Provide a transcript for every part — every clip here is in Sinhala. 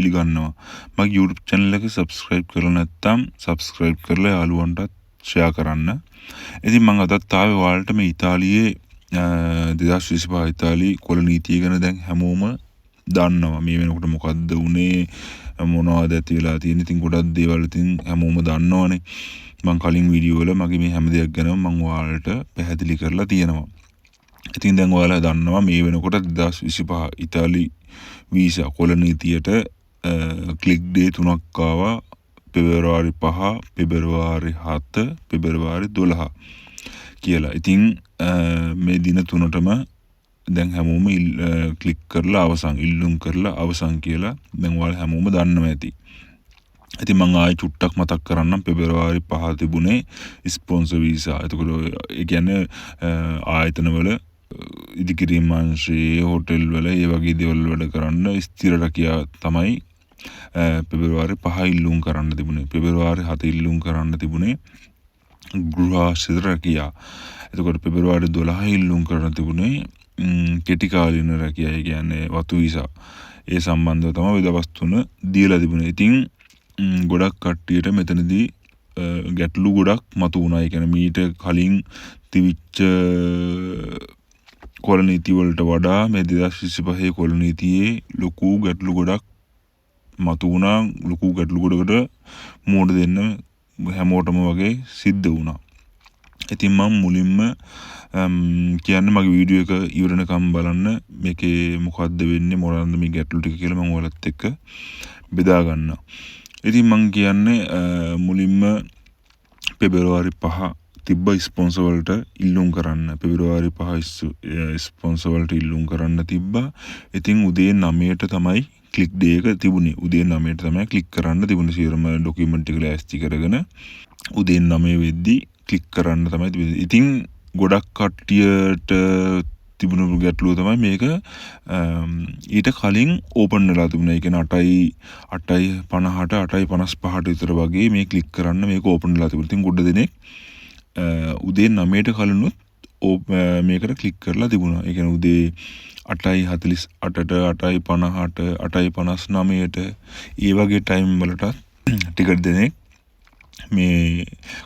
පිළිගන්නවා. මගේ YouTube channel එක subscribe කරලා නැත්නම් subscribe කරලා යාළුවන්ටත් share කරන්න. ඉතින් මම අදත් ආවේ ඔයාලට මේ ඉතාලියේ 2025 ඉතාලි කොළ නීතිය ගැන දැන් හැමෝම දන්නවා. මේ වෙනකොට මොකද්ද උනේ, මොනවද ඇති වෙලා තියෙන්නේ. ඉතින් ගොඩක් දේවල් ඉතින් හැමෝම දන්නවනේ. මම කලින් වීඩියෝ වල මගේ මේ හැම දෙයක් ගැනම මම ඔයාලට පැහැදිලි කරලා තියෙනවා. ඉතින් දැන් ඔයාලා දන්නවා මේ වෙනකොට 2025 ඉතාලි වීසා කොළ නීතියට ක්ලික් ඩේ 3ක් ආවා. පෙබරවාරි 5, පෙබරවාරි 7, පෙබරවාරි 12 කියලා. ඉතින් මේ දින තුනටම දැන් හැමෝම ක්ලික් කරලා අවසන්, ඉල්ලුම් කරලා අවසන් කියලා දැන් ඔයාලා හැමෝම දන්නවා ඇති. ඉතින් මම ආයෙ චුට්ටක් මතක් කරන්නම්. පෙබරවාරි 5 තිබුණේ ස්පොන්සර් වීසා. එතකොට ඒ කියන්නේ ආයතනවල ඉදිකිරීම් අංශයේ හෝටල් වල ඒ වගේ දේවල් වැඩ කරන්න ස්ථිර රැකියාව තමයි පෙබරවාරි 5 ඉල්ලුම් කරන්න තිබුණේ. පෙබරවාරි 7 ඉල්ලුම් කරන්න තිබුණේ ගෘහාශ්‍රිත රැකියාව. එතකොට පෙබරවාරි 12 ඉල්ලුම් කරන්න තිබුණේ කෙටි කාලීන රැකියාව. ඒ කියන්නේ වතු වීසා. ඒ සම්බන්ධව තමයි දවස් 3 දීලා තිබුණේ. ඉතින් ගොඩක් කට්ටියට මෙතනදී ගැටලු ගොඩක් මතුවුණා. ඒ කියන්නේ මීට කලින් තිබිච්ච කොළ නීති වලට වඩා මේ 2025 කොළ නීතියේ ලොකු ගැටලු ගොඩක් මතුවුණා. ලොකු ගැටලු ගොඩකට මෝඩ දෙන්න හැමෝටම වගේ සිද්ධ වුණා. ඉතින් මම මුලින්ම කියන්නේ මගේ වීඩියෝ එක ඉවරනකම් බලන්න මේකේ මොකද්ද වෙන්නේ, මොනවද මේ ගැටලු ටික කියලා මම ඔයාලත් එක්ක බෙදා ගන්නවා. ඉතින් මම කියන්නේ මුලින්ම පෙබරවාරි 5 තිබ්බ ස්පොන්සර් වලට ඉල්ලුම් කරන්න. පෙබරවාරි 5 ස්පොන්සර් වලට ඉල්ලුම් කරන්න තිබ්බා. ඉතින් උදේ 9ට තමයි ක්ලික් ඩේ එක තිබුණේ. උදේ 9ට තමයි ක්ලික් කරන්න තිබුණේ. සියලුම ડોකියුමන්ට් ටික ලෑස්ති කරගෙන උදේ 9 වෙද්දි ක්ලික් කරන්න තමයි තිබුණේ. ඉතින් ගොඩක් කට්ටියට තිබුණු ගැටලුව තමයි මේක ඊට කලින් ඕපන් වෙලා තිබුණා. ඒ කියන්නේ 8:50ට 8:55ට විතර වගේ මේ ක්ලික් කරන්න මේක ඕපන් වෙලා තිබුණා. ඉතින් ගොඩ දෙනෙක් උදේ 9ට කලිනුත් මේකට ක්ලික් කරලා තිබුණා. ඒ කියන්නේ උදේ 8:48ට 8:50ට 8:59ට ඒ වගේ ටයිම් වලට ටිකට් දෙනෙක් මේ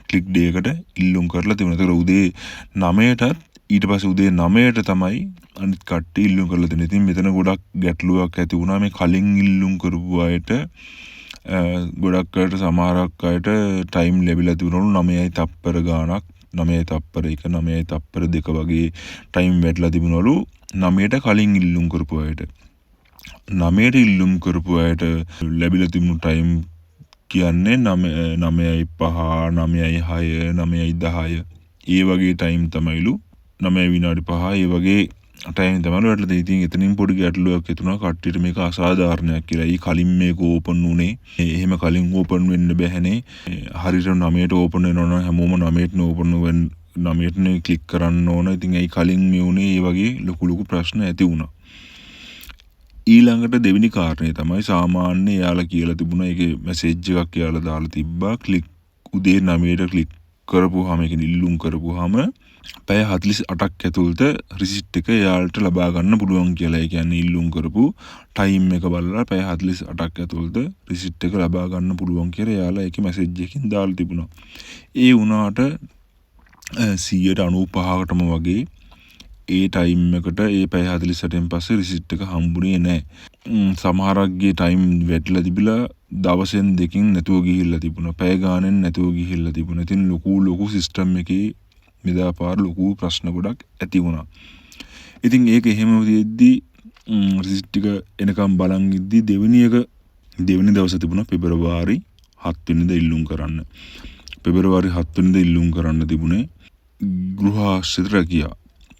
ක්ලික් ඩේ එකට ඉල්ලුම් කරලා තිබුණා. ඒතකොට උදේ 9ටත් ඊට පස්සේ උදේ 9ට තමයි අනිත් කට්ටිය ඉල්ලුම් කරලා දෙන්නේ. ඉතින් මෙතන ගොඩක් ගැටලුවක් ඇති වුණා. මේ කලින් ඉල්ලුම් කරපු අයට ගොඩක් අයට සමහරක් අයට ටයිම් ලැබිලා තිබුණලු 9යි තප්පර ගාණක්, 9යි තප්පර 1, 9යි තප්පර 2 වගේ ටයිම් වැටලා තිබුණලු 9ට කලින් ඉල්ලුම් කරපු අයට. 9ට ඉල්ලුම් කරපු අයට ලැබිලා තිබුණු ටයිම් කියන්නේ 9:05, 9:06, 9:10 ඒ වගේ ටයිම් තමයිලු. 9 විනාඩි 5 ඒ වගේ ටයිම් තමයිලු වැටලා තියෙන්නේ. ඉතින් එතනින් පොඩි ගැටලුවක් එතුණා. කට්ටියට මේක අසාධාරණයක් කියලා. ඊ කලින් මේක ඕපන් වුණේ. එහෙම කලින් ඕපන් වෙන්න බැහැනේ. හරියට 9ට ඕපන් වෙනවා නම් හැමෝම 9ට ඕපන් වෙන්න 9ට ක්ලික් කරන්න ඕන. ඉතින් ඒ කලින් මේ උනේ ඒ වගේ ලොකු ප්‍රශ්න ඇති වුණා. ඊළඟට දෙවෙනි කාරණේ තමයි සාමාන්‍ය යාලා කියලා තිබුණා. ඒකේ මැසේජ් එකක් යාලා දාලා තිබ්බා. ක්ලික් උදේ 9ට ක්ලික් කරපුවාම ඒ කියන්නේ ඉල්ලුම් කරපුවාම පැය 48ක් ඇතුළත රිසිට් එක යාලට ලබා ගන්න පුළුවන් කියලා. ඒ කියන්නේ ඉල්ලුම් කරපු ටයිම් එක බලලා පැය 48ක් ඇතුළත රිසිට් එක ලබා ගන්න පුළුවන් කියලා යාලා ඒකේ මැසේජ් එකකින් දාලා තිබුණා. ඒ වුණාට 95%කටම වගේ ඒ ටයිම් එකට ඒ පැය 48න් පස්සේ රිසිට් එක හම්බුනේ නැහැ. සමහරක්ගේ ටයිම් වැටලා තිබිලා දවසෙන් දෙකකින් නැතුව ගිහිල්ලා තිබුණා. පැය ගානෙන් නැතුව ගිහිල්ලා තිබුණා. ඉතින් ලොකු සිස්ටම් එකේ මෙදාපාර ලොකු ප්‍රශ්න ගොඩක් ඇති වුණා. ඉතින් ඒක එහෙම වෙද්දී රිසිට් ටික එනකම් බලන් ඉද්දී දෙවෙනි දවසේ තිබුණා පෙබරවාරි 7 වෙනිදා ඉල්ලුම් කරන්න. පෙබරවාරි 7 වෙනිදා ඉල්ලුම් කරන්න තිබුණේ ගෘහාශ්‍රිත රැකියාව.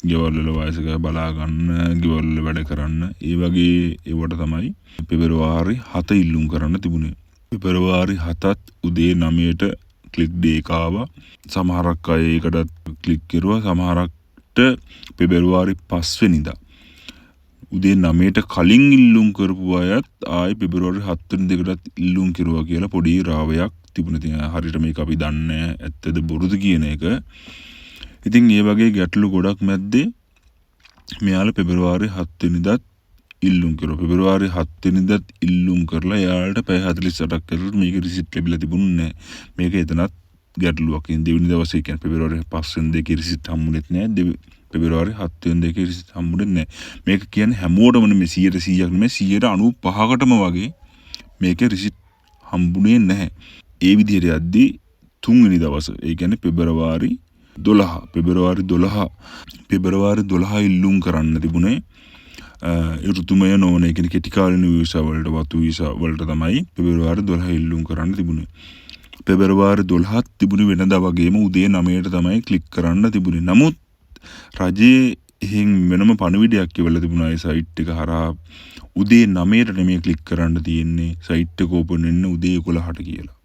ගෙවල් වල වයසක බලා ගන්න, ගෙවල් වල වැඩ කරන්න. ඒ වගේ ඒවට තමයි පෙබරවාරි 7 ඉල්ලුම් කරන්න තිබුණේ. පෙබරවාරි 7ත් උදේ 9ට ක්ලික් ඩේ එක ආවා. සමහරක් අය ඒකටත් ක්ලික් කරුවා. සමහරක්ට පෙබරවාරි 5 වෙනිදා උදේ 9ට කලින් ඉල්ලුම් කරපු අයත් ආයි පෙබරවාරි 7 වෙනිදාටත් ඉල්ලුම් කරුවා කියලා පොඩි රාවයක් තිබුණා. ඉතින් හරියට මේක අපි දන්නේ ඇත්තද බොරුද කියන එක. ඉතින් මේ වගේ ගැටලු ගොඩක් මැද්දේ මෙයාලා පෙබරවාරි 7 වෙනිදාත් ඉල්ලුම් කරලා පෙබරවාරි 7 වෙනිදාත් ඉල්ලුම් කරලා එයාලට පැය 48ක් ඇතුළත මේක රිසිට් ලැබිලා තිබුණේ නැහැ. මේක එතනත් ගැටලුවක්. ඉතින් දෙවෙනි දවසේ කියන්නේ පෙබරවාරි 5 වෙනිදා රිසිට් හම්බුනේත් නැහැ. පෙබරවාරි 7 වෙනිදා රිසිට් හම්බුනේ නැහැ. මේක කියන්නේ හැමෝටම නෙමෙයි 100%ක් නෙමෙයි 95%කටම වගේ මේකේ රිසිට් හම්බුනේ නැහැ. ඒ විදිහට යද්දී තුන්වෙනි දවස ඒ කියන්නේ පෙබරවාරි 12 ඉල්ලුම් කරන්න තිබුණේ ඍතුමය නොවන ඒ කියන්නේ කෙටි කාලින වීසා වලට වතු වීසා වලට තමයි පෙබරවාරි 12 ඉල්ලුම් කරන්න තිබුණේ. පෙබරවාරි 12ත් තිබුණේ වෙනදා වගේම උදේ 9ට තමයි ක්ලික් කරන්න තිබුණේ. නමුත් රජයේ එහෙන් වෙනම පණිවිඩයක් කියවලා තිබුණා ඒ සයිට් එක හරහා උදේ 9ට නෙමෙයි ක්ලික් කරන්න තියෙන්නේ සයිට් එක ඕපන් වෙන්න උදේ 11ට කියලා.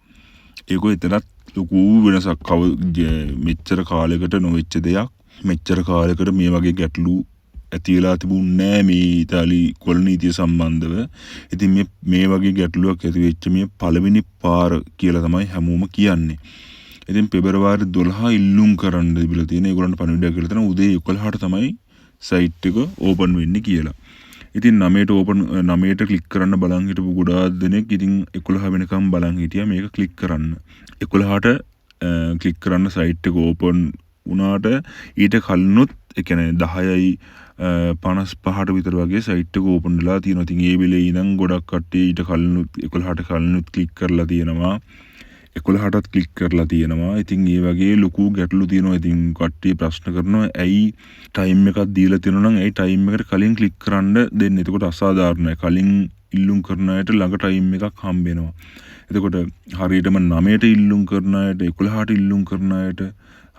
ඒක එතනත් ලොකු වෙනසක් මෙච්චර කාලයකට නොවෙච්ච දෙයක්. මෙච්චර කාලයකට මේ වගේ ගැටලු ඇති වෙලා තිබුණේ නැහැ මේ ඉතාලි කොළ නීතිය සම්බන්ධව. ඉතින් මේ වගේ ගැටලුවක් ඇති වෙච්ච මේ පළවෙනි පාර කියලා තමයි හැමෝම කියන්නේ. ඉතින් පෙබරවාරි 12 ඉල්ලුම් කරන්න තිබිලා තියෙන ඒගොල්ලන්ට පණිවිඩයක් කියලා තියෙනවා උදේ 11ට තමයි සයිට් එක ඕපන් වෙන්නේ කියලා. ඉතින් 9ට ක්ලික් කරන්න බලන් හිටපු ගොඩාක් දෙනෙක් ඉතින් 11 වෙනකම් බලන් හිටියා මේක ක්ලික් කරන්න. 11ට ක්ලික් කරන්න සයිට් එක ඕපන් වුණාට ඊට කලිනුත් ඒ කියන්නේ 10:55ට විතර වගේ සයිට් එක ඕපන් වෙලා තියෙනවා. ඉතින් ඒ වෙලේ ඉඳන් ගොඩක් කට්ටිය ඊට කලිනුත් 11ට කලිනුත් ක්ලික් කරලා තියෙනවා. 11ටත් ක්ලික් කරලා තියෙනවා. ඉතින් ඒ වගේ ලොකු ගැටලු තියෙනවා. ඉතින් කට්ටිය ප්‍රශ්න කරනවා ඇයි ටයිම් එකක් දීලා තියෙනවා නම් ඇයි ටයිම් එකට කලින් ක්ලික් කරන්න දෙන්නේ? එතකොට අසාධාරණයි. කලින් ඉල්ලුම් කරන අයට ළඟ ටයිම් එකක් හම්බ වෙනවා. එතකොට හරියටම 9ට ඉල්ලුම් කරන අයට 11ට ඉල්ලුම් කරන අයට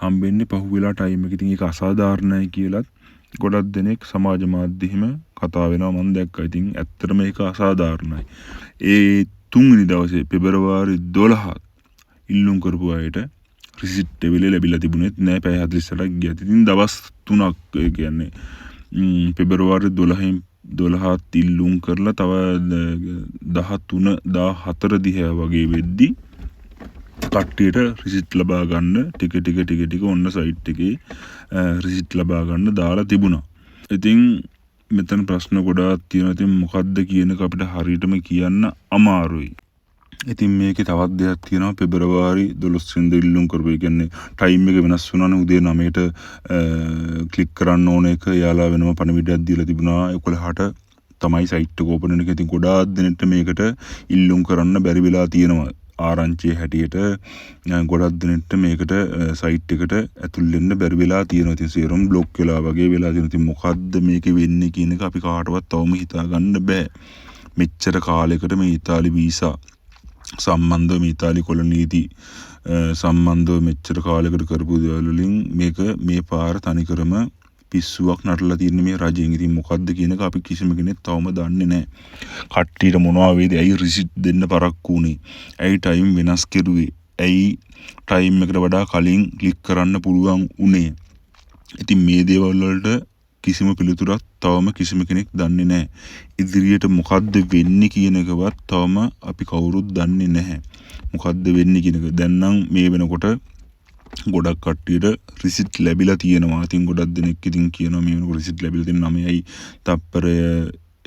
හම්බෙන්නේ පහුවෙලා ටයිම් එක. ඉතින් ඒක අසාධාරණයි කියලාත් ගොඩක් දෙනෙක් සමාජ මාධ්‍ය හිම කතා වෙනවා මම දැක්කා. ඉතින් ඇත්තටම ඒක අසාධාරණයි. ඒ තුන්වෙනි දවසේ පෙබරවාරි 12 ඉල්ලුම් කරපු අයට රිසිට් ලැබිලා තිබුණෙත් නෑ. පැය 48ක් ගියත් ඉතින් දවස් 3ක් ඒ කියන්නේ පෙබරවාරි 12ත් ඉල්ලුම් කරලා තව 13 14 දිහා වගේ වෙද්දි කට්ටියට රිසිට් ලබා ගන්න ටික ඔන්න සයිට් එකේ රිසිට් ලබා ගන්න දාලා තිබුණා. ඉතින් මෙතන ප්‍රශ්න ගොඩාක් තියෙනවා. ඉතින් මොකද්ද කියන එක අපිට හරියටම කියන්න අමාරුයි. ඉතින් මේකේ තවත් දෙයක් තියෙනවා. පෙබරවාරි 12 වෙනිදා ඉල්ලුම් කරපු ඒ කියන්නේ ටයිම් එක වෙනස් වුණානේ උදේ 9ට ක්ලික් කරන්න ඕන එක යාලා වෙනම පණිවිඩයක් දීලා තිබුණා. 11ට තමයි සයිට් එක ඕපන් වෙන එක. ඉතින් ගොඩාක් දෙනෙක්ට මේකට ඉල්ලුම් කරන්න බැරි වෙලා තියෙනවා. ආරංචියේ හැටියට ගොඩක් දෙනෙක්ට මේකට සයිට් එකට ඇතුල් වෙන්න බැරි වෙලා තියෙනවා. ඉතින් සේරම බ්ලොක් වෙලා වගේ වෙලා තියෙනවා. ඉතින් මොකද්ද මේකේ වෙන්නේ කියන එක අපි කාටවත් තවම හිතා ගන්න බෑ. මෙච්චර කාලයකට මේ ඉතාලි වීසා සම්බන්ධව මේ ඉතාලි කොළ නීති සම්බන්ධව මෙච්චර කාලයකට කරපු දේවල් වලින් මේක මේ පාර තනිකරම පිස්සුවක් නටලා තියෙන මේ රජයෙන්. ඉතින් මොකද්ද කියන එක අපි කිසිම කෙනෙක් තවම දන්නේ නැහැ. කට්ටියට මොනවා වේද? ඇයි රිසිට් දෙන්න පරක්කු උනේ? ඇයි ටයිම් වෙනස් කෙරුවේ? ඇයි ටයිම් එකට වඩා කලින් ක්ලික් කරන්න පුළුවන් උනේ? ඉතින් මේ දේවල් වලට කිසිම පිළිතුරක් තවම කිසිම කෙනෙක් දන්නේ නැහැ. ඉදිරියට මොකද්ද වෙන්නේ කියන එකවත් තවම අපි කවුරුත් දන්නේ නැහැ. මොකද්ද වෙන්නේ කියන එක. දැන් නම් මේ වෙනකොට ගොඩක් කට්ටියට රිසිට් ලැබිලා තියෙනවා. ඉතින් ගොඩක් දෙනෙක් ඉතින් කියනවා මේ වෙනකොට රිසිට් ලැබිලා තියෙන 9යි තප්පරය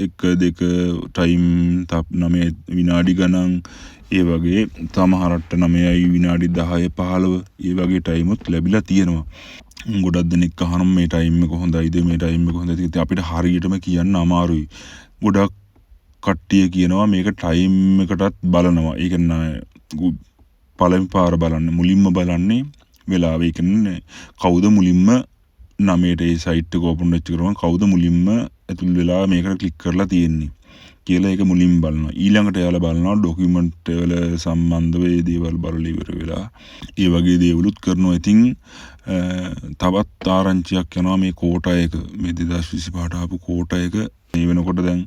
1 2 ටයිම් 9 විනාඩි ගණන් ඒ වගේ සමහරට 9යි විනාඩි 10 15 ඒ වගේ ටයිමුත් ලැබිලා තියෙනවා. ගොඩක් දෙනෙක් අහනවා මේ ටයිම් එක හොඳයිද මේ ටයිම් එක හොඳයිද කියලා. අපිට හරියටම කියන්න අමාරුයි. ගොඩක් කට්ටිය කියනවා මේක ටයිම් එකටත් බලනවා. ඒ කියන්නේ පළවෙනි පාර බලන්නේ මුලින්ම බලන්නේ වෙලාව. ඒ කියන්නේ කවුද මුලින්ම 9ට ඒ සයිට් එක ඕපන් වෙච්ච ගමන් කවුද මුලින්ම ඇතුල් වෙලා මේකට ක්ලික් කරලා තියෙන්නේ කියලා ඒක මුලින්ම බලනවා. ඊළඟට යාලා බලනවා ડોකියුමන්ට් වල සම්බන්ධව ඒ දේවල් බලලා ඉවර වෙලා ඒ වගේ දේවලුත් කරනවා. ඉතින් තවත් ආරංචියක් යනවා මේ කෝටා එක මේ 2025ට ආපු කෝටා එක මේ වෙනකොට දැන්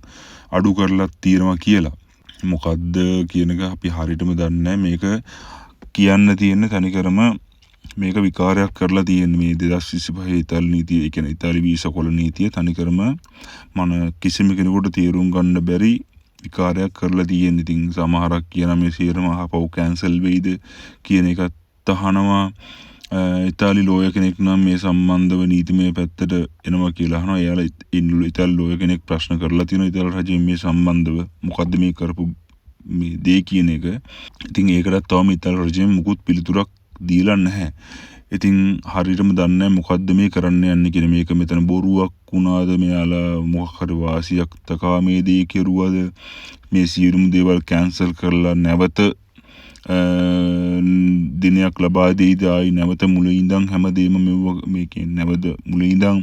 අඩු කරලා තියෙනවා කියලා. මොකද්ද කියන එක අපි හරියටම දන්නේ නැහැ. මේක කියන්න තියෙන තනිකරම මේක විකාරයක් කරලා තියෙන්නේ මේ 2025 ඉතාලි නීතිය. ඒ කියන්නේ ඉතාලි වීසා කොළ නීතිය තනිකරම කිසිම කෙනෙකුට තේරුම් ගන්න බැරි විකාරයක් කරලා තියෙන්නේ. ඉතින් සමහරක් කියන මේ සියරම අහපව් කැන්සල් වෙයිද කියන එකත් අහනවා. ඉතාලි ලෝය කෙනෙක් නම් මේ සම්බන්ධව නීතිමය පැත්තට එනවා කියලා අහනවා. එයාලා ඉතාලි ලෝය කෙනෙක් ප්‍රශ්න කරලා තියෙනවා ඉතාලි රජයෙන් මේ සම්බන්ධව මොකද්ද මේ කරපු මේ දේ කියන එක. ඉතින් ඒකටත් තවම ඉතාලි රජයෙන් මුකුත් පිළිතුරක් දීලා නැහැ. ඉතින් හරියටම දන්නේ නැහැ මොකද්ද මේ කරන්න යන්නේ කියන මේක මෙතන බොරුවක් වුණාද මෙයාලා මොකක් හරි වාසියක් තකා මේ දේ කෙරුවද මේ සියලුම දේවල් කැන්සල් කරලා නැවත දිනයක් ලබා දෙයිද ආයි නැවත මුලින් ඉඳන් හැමදේම මේකේ නැවත මුලින් ඉඳන්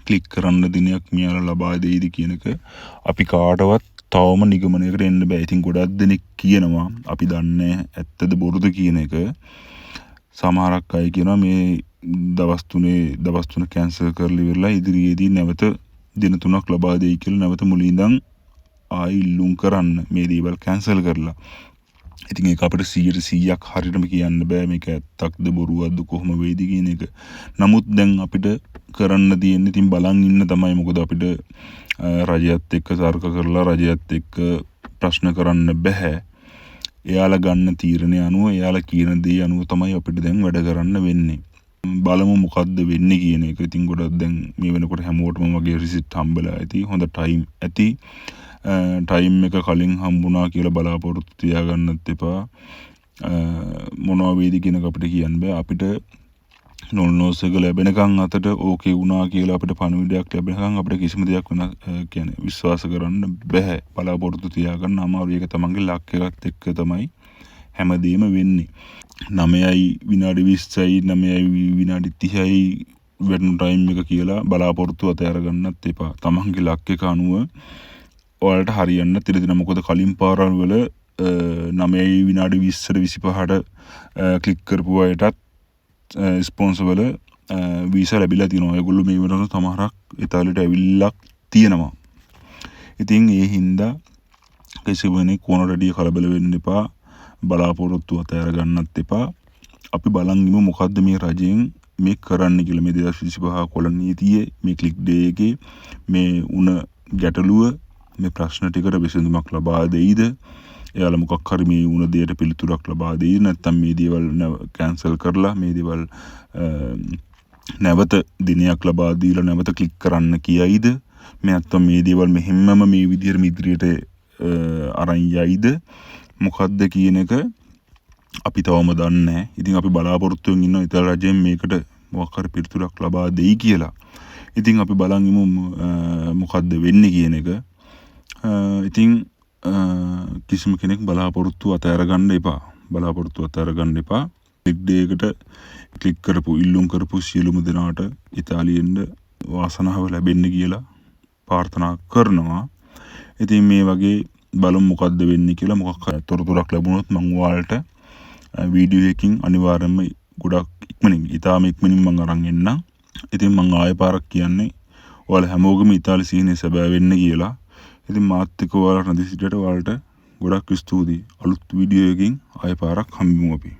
ක්ලික් කරන්න දිනයක් මෙයාලා ලබා දෙයිද කියන එක අපි කාටවත් තවම නිගමනයකට එන්න බෑ. ඉතින් ගොඩක් දෙනෙක් කියනවා අපි දන්නේ ඇත්තද බොරුද කියන එක. සමහරක් අය කියනවා මේ දවස් තුන කැන්සල් කරලා ඉවරලා ඉදිරියේදී නැවත දින 3ක් ලබා දෙයි කියලා නැවත මුලින් ඉඳන් ආයි ඉල්ලුම් කරන්න මේ දේවල් කැන්සල් කරලා. ඉතින් ඒක අපිට 100%ක් හරියටම කියන්න බෑ මේක ඇත්තක්ද බොරුවක්ද කොහොම වෙයිද කියන එක. නමුත් දැන් අපිට කරන්න තියෙන්නේ ඉතින් බලන් ඉන්න තමයි. මොකද අපිට රජයත් එක්ක තර්ක කරලා රජයත් එක්ක ප්‍රශ්න කරන්න බෑ. එයාලා ගන්න තීරණය අනුව එයාලා කියන දේ අනුව තමයි අපිට දැන් වැඩ කරන්න වෙන්නේ. බලමු මොකද්ද වෙන්නේ කියන එක. ඉතින් ගොඩක් දැන් මේ වෙනකොට හැමෝටම වගේ රිසිට් හම්බලා ඇති. හොඳ ටයිම් ඇති. ටයිම් එක කලින් හම්බුණා කියලා බලාපොරොත්තු තියාගන්නත් එපා. මොනවා වේද කියන එක අපිට කියන්න බෑ. අපිට නොල්නෝස් එක ලැබෙනකන් අතට ඕකේ වුණා කියලා අපිට පණිවිඩයක් ලැබෙනකන් අපිට කිසිම දෙයක් වෙන කියන්නේ විශ්වාස කරන්න බෑ. බලාපොරොත්තු තියාගන්න අමාරුයි. ඒක තමන්ගේ ලක් එකත් එක්ක තමයි හැමදේම වෙන්නේ. 9යි විනාඩි 20යි 9යි විනාඩි 30යි වෙන ටයිම් එක කියලා බලාපොරොත්තු අතහැර ගන්නත් එපා. තමන්ගේ ලක් එක අනුව ඔයාලට හරියන්න තිරදින. මොකද කලින් පාරවල් වල 9යි විනාඩි 20ට 25ට ක්ලික් කරපු අයටත් ස්පොන්සර් වල වීසා ලැබිලා තියෙනවා. ඒගොල්ලෝ මේ වෙනකොට සමහරක් ඉතාලියට ඇවිල්ලා තියෙනවා. ඉතින් ඒ හින්දා කිසිම කෙනෙක් කොනරඩිය කලබල වෙන්න එපා. බලාපොරොත්තු අතහැර ගන්නත් එපා. අපි බලන් ඉමු මොකද්ද මේ රජයෙන් මේ කරන්න කියලා. මේ 2025 කොළ නීතියේ මේ ක්ලික් ඩේ එකේ මේ උන ගැටලුව මේ ප්‍රශ්න ටිකට විසඳුමක් ලබා දෙයිද? එයාලා මොකක් හරි මේ වුණ දෙයට පිළිතුරක් ලබා දෙයි නැත්නම් මේ දේවල් කැන්සල් කරලා මේ දේවල් නැවත දිනයක් ලබා දීලා නැවත ක්ලික් කරන්න කියයිද? නැත්නම් මේ දේවල් මෙහෙම්මම මේ විදිහට ඉදිරියට අරන් යයිද? මොකද්ද කියන එක අපි තවම දන්නේ නැහැ. ඉතින් අපි බලාපොරොත්තු වෙමින් ඉන්නවා ඉතාලි රජයෙන් මේකට මොකක් හරි පිළිතුරක් ලබා දෙයි කියලා. ඉතින් අපි බලන් ඉමු මොකද්ද වෙන්නේ කියන එක. ඉතින් කිසිම කෙනෙක් බලාපොරොත්තු අතහැර ගන්න එපා. බලාපොරොත්තු අතහැර ගන්න එපා. ක්ලික් ඩේ එකට ක්ලික් කරපු ඉල්ලුම් කරපු සියලුම දෙනාට ඉතාලියෙන්ද වාසනාව ලැබෙන්න කියලා ප්‍රාර්ථනා කරනවා. ඉතින් මේ වගේ බලමු මොකද්ද වෙන්නේ කියලා. මොකක් හරි තොරතුරක් ලැබුණොත් මම ඔයාලට වීඩියෝ එකකින් අනිවාර්යයෙන්ම ගොඩක් ඉතාලම ඉක්මනින් මම අරන් එන්නම්. ඉතින් මම ආයෙ පාරක් කියන්නේ ඔයාලා හැමෝගෙම ඉතාලි සීනේ සැබෑ වෙන්න කියලා. ඉතින් මාත් එක්ක ඔයාලා නැති සිටියට ඔයාලට ගොඩක් ස්තුතියි. අලුත් වීඩියෝ එකකින් ආයෙ පාරක් හම්බෙමු අපි.